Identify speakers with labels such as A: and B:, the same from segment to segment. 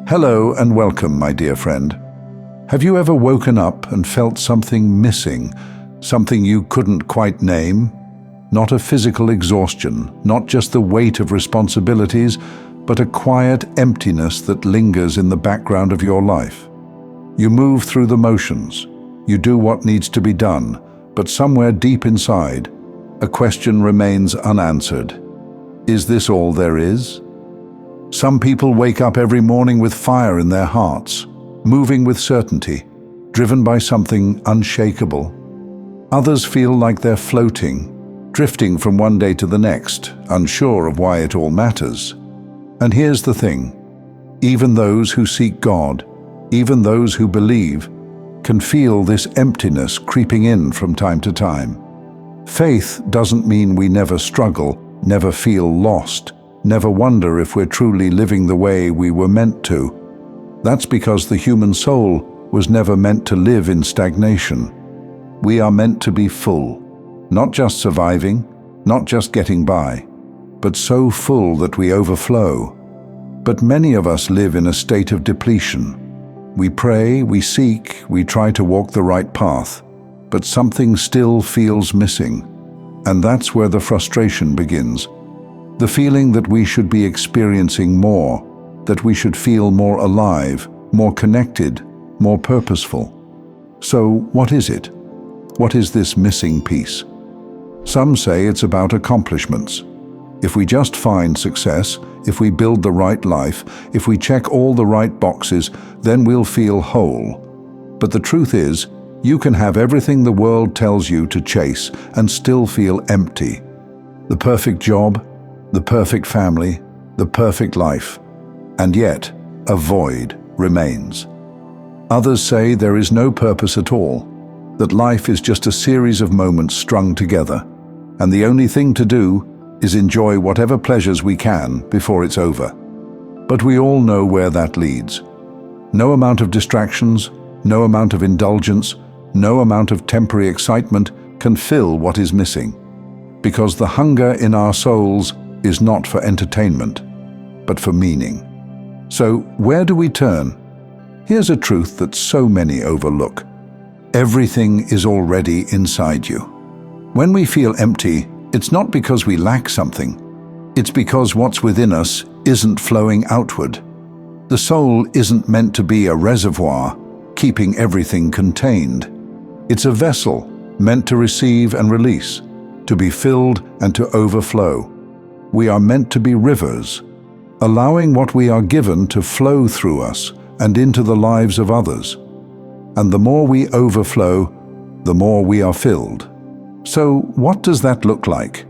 A: Hello and welcome, my dear friend. Have you ever woken up and felt something missing, something you couldn't quite name? Not a physical exhaustion, not just the weight of responsibilities, but a quiet emptiness that lingers in the background of your life. You move through the motions, you do what needs to be done, but somewhere deep inside, a question remains unanswered. Is this all there is? Some people wake up every morning with fire in their hearts, moving with certainty, driven by something unshakable. Others feel like they're floating, drifting from one day to the next, unsure of why it all matters. And here's the thing, even those who seek God, even those who believe, can feel this emptiness creeping in from time to time. Faith doesn't mean we never struggle, never feel lost, never wonder if we're truly living the way we were meant to. That's because the human soul was never meant to live in stagnation. We are meant to be full, not just surviving, not just getting by, but so full that we overflow. But many of us live in a state of depletion. We pray, we seek, we try to walk the right path, but something still feels missing. And that's where the frustration begins. The feeling that we should be experiencing more, that we should feel more alive, more connected, more purposeful. So what is it? What is this missing piece? Some say it's about accomplishments. If we just find success, if we build the right life, if we check all the right boxes, then we'll feel whole. But the truth is, you can have everything the world tells you to chase and still feel empty. The perfect job, the perfect family, the perfect life, and yet a void remains. Others say there is no purpose at all, that life is just a series of moments strung together, and the only thing to do is enjoy whatever pleasures we can before it's over. But we all know where that leads. No amount of distractions, no amount of indulgence, no amount of temporary excitement can fill what is missing, because the hunger in our souls is not for entertainment, but for meaning. So where do we turn? Here's a truth that so many overlook. Everything is already inside you. When we feel empty, it's not because we lack something. It's because what's within us isn't flowing outward. The soul isn't meant to be a reservoir, keeping everything contained. It's a vessel meant to receive and release, to be filled and to overflow. We are meant to be rivers, allowing what we are given to flow through us and into the lives of others. And the more we overflow, the more we are filled. So what does that look like?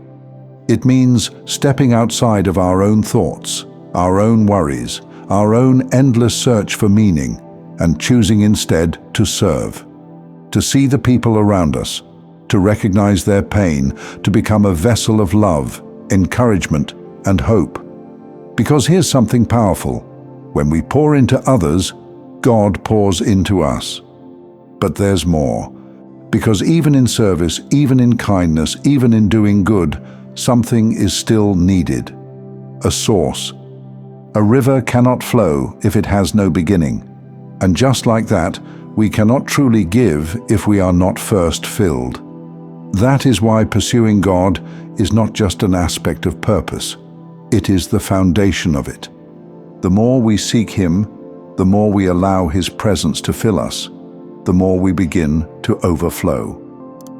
A: It means stepping outside of our own thoughts, our own worries, our own endless search for meaning, and choosing instead to serve, to see the people around us, to recognize their pain, to become a vessel of love, encouragement, and hope. Because here's something powerful. When we pour into others, God pours into us. But there's more. Because even in service, even in kindness, even in doing good, something is still needed. A source. A river cannot flow if it has no beginning. And just like that, we cannot truly give if we are not first filled. That is why pursuing God is not just an aspect of purpose. It is the foundation of it. The more we seek Him, the more we allow His presence to fill us, the more we begin to overflow.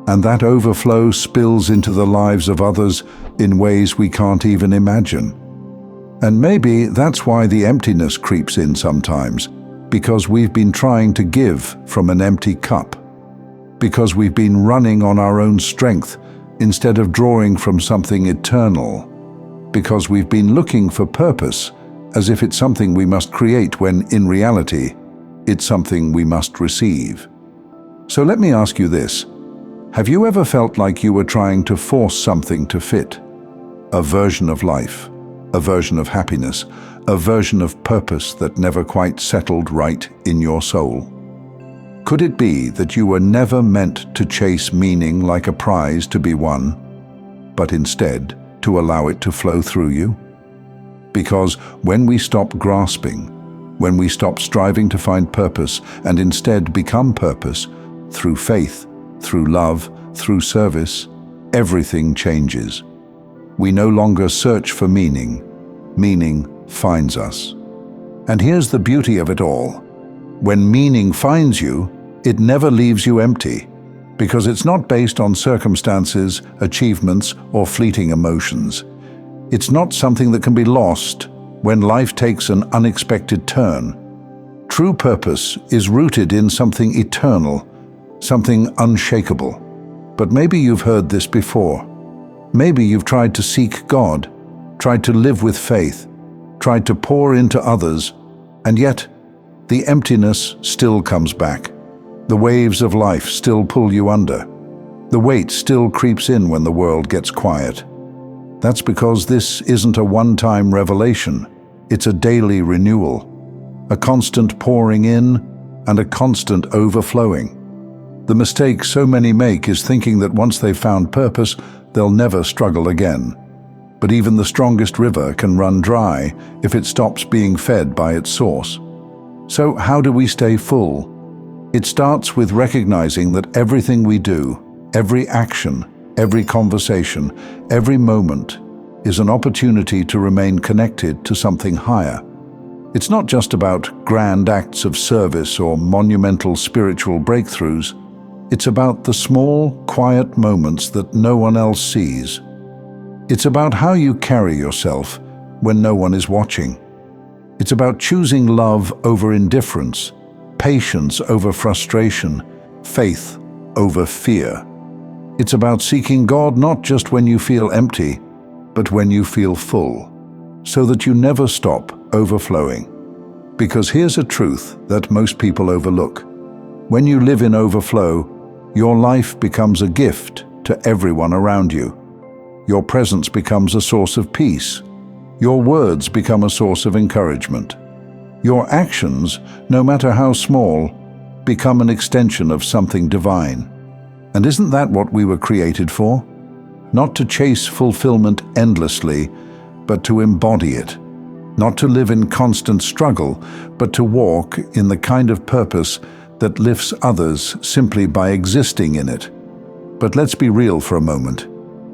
A: And that overflow spills into the lives of others in ways we can't even imagine. And maybe that's why the emptiness creeps in sometimes, because we've been trying to give from an empty cup. Because we've been running on our own strength instead of drawing from something eternal. Because we've been looking for purpose as if it's something we must create when, in reality, it's something we must receive. So let me ask you this. Have you ever felt like you were trying to force something to fit? A version of life, a version of happiness, a version of purpose that never quite settled right in your soul? Could it be that you were never meant to chase meaning like a prize to be won, but instead to allow it to flow through you? Because when we stop grasping, When we stop striving to find purpose and instead become purpose, through faith, through love, through service, everything changes. We no longer search for meaning. Meaning finds us. And here's the beauty of it all. When meaning finds you, it never leaves you empty, because it's not based on circumstances, achievements, or fleeting emotions. It's not something that can be lost when life takes an unexpected turn. True purpose is rooted in something eternal, something unshakable. But maybe you've heard this before. Maybe you've tried to seek God, tried to live with faith, tried to pour into others, and yet the emptiness still comes back. The waves of life still pull you under. The weight still creeps in when the world gets quiet. That's because this isn't a one-time revelation. It's a daily renewal, a constant pouring in and a constant overflowing. The mistake so many make is thinking that once they've found purpose, they'll never struggle again. But even the strongest river can run dry if it stops being fed by its source. So how do we stay full? It starts with recognizing that everything we do, every action, every conversation, every moment is an opportunity to remain connected to something higher. It's not just about grand acts of service or monumental spiritual breakthroughs. It's about the small, quiet moments that no one else sees. It's about how you carry yourself when no one is watching. It's about choosing love over indifference, patience over frustration, faith over fear. It's about seeking God not just when you feel empty, but when you feel full, so that you never stop overflowing. Because here's a truth that most people overlook. When you live in overflow, your life becomes a gift to everyone around you. Your presence becomes a source of peace. Your words become a source of encouragement. Your actions, no matter how small, become an extension of something divine. And isn't that what we were created for? Not to chase fulfillment endlessly, but to embody it. Not to live in constant struggle, but to walk in the kind of purpose that lifts others simply by existing in it. But let's be real for a moment.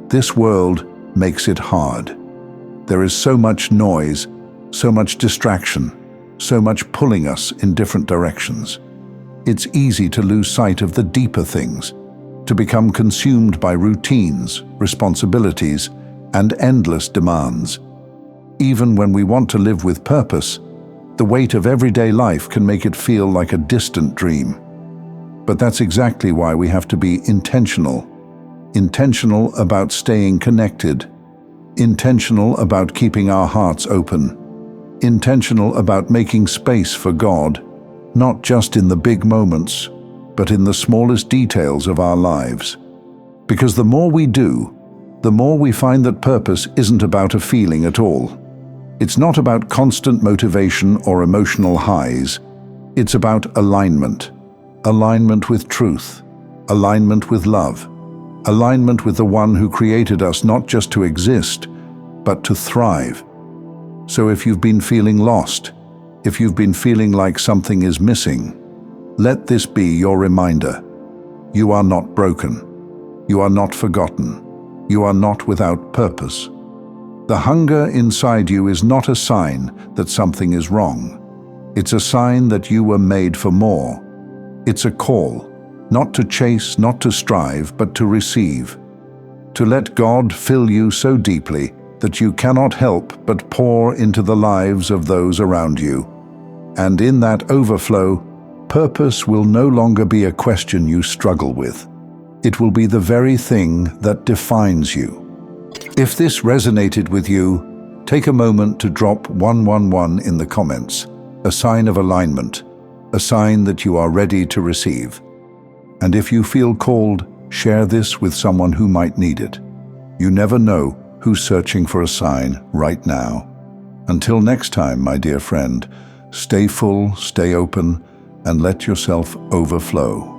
A: This world makes it hard. There is so much noise, so much distraction, so much pulling us in different directions. It's easy to lose sight of the deeper things, to become consumed by routines, responsibilities, and endless demands. Even when we want to live with purpose, the weight of everyday life can make it feel like a distant dream. But that's exactly why we have to be intentional. Intentional about staying connected. Intentional about keeping our hearts open. Intentional about making space for God, not just in the big moments, but in the smallest details of our lives. Because the more we do, the more we find that purpose isn't about a feeling at all. It's not about constant motivation or emotional highs. It's about alignment. Alignment with truth. Alignment with love. Alignment with the one who created us not just to exist, but to thrive. So if you've been feeling lost, if you've been feeling like something is missing, let this be your reminder. You are not broken. You are not forgotten. You are not without purpose. The hunger inside you is not a sign that something is wrong. It's a sign that you were made for more. It's a call, not to chase, not to strive, but to receive. To let God fill you so deeply that you cannot help but pour into the lives of those around you. And in that overflow, purpose will no longer be a question you struggle with. It will be the very thing that defines you. If this resonated with you, take a moment to drop 111 in the comments, a sign of alignment, a sign that you are ready to receive. And if you feel called, share this with someone who might need it. You never know who's searching for a sign right now. Until next time, my dear friend, stay full, stay open, and let yourself overflow.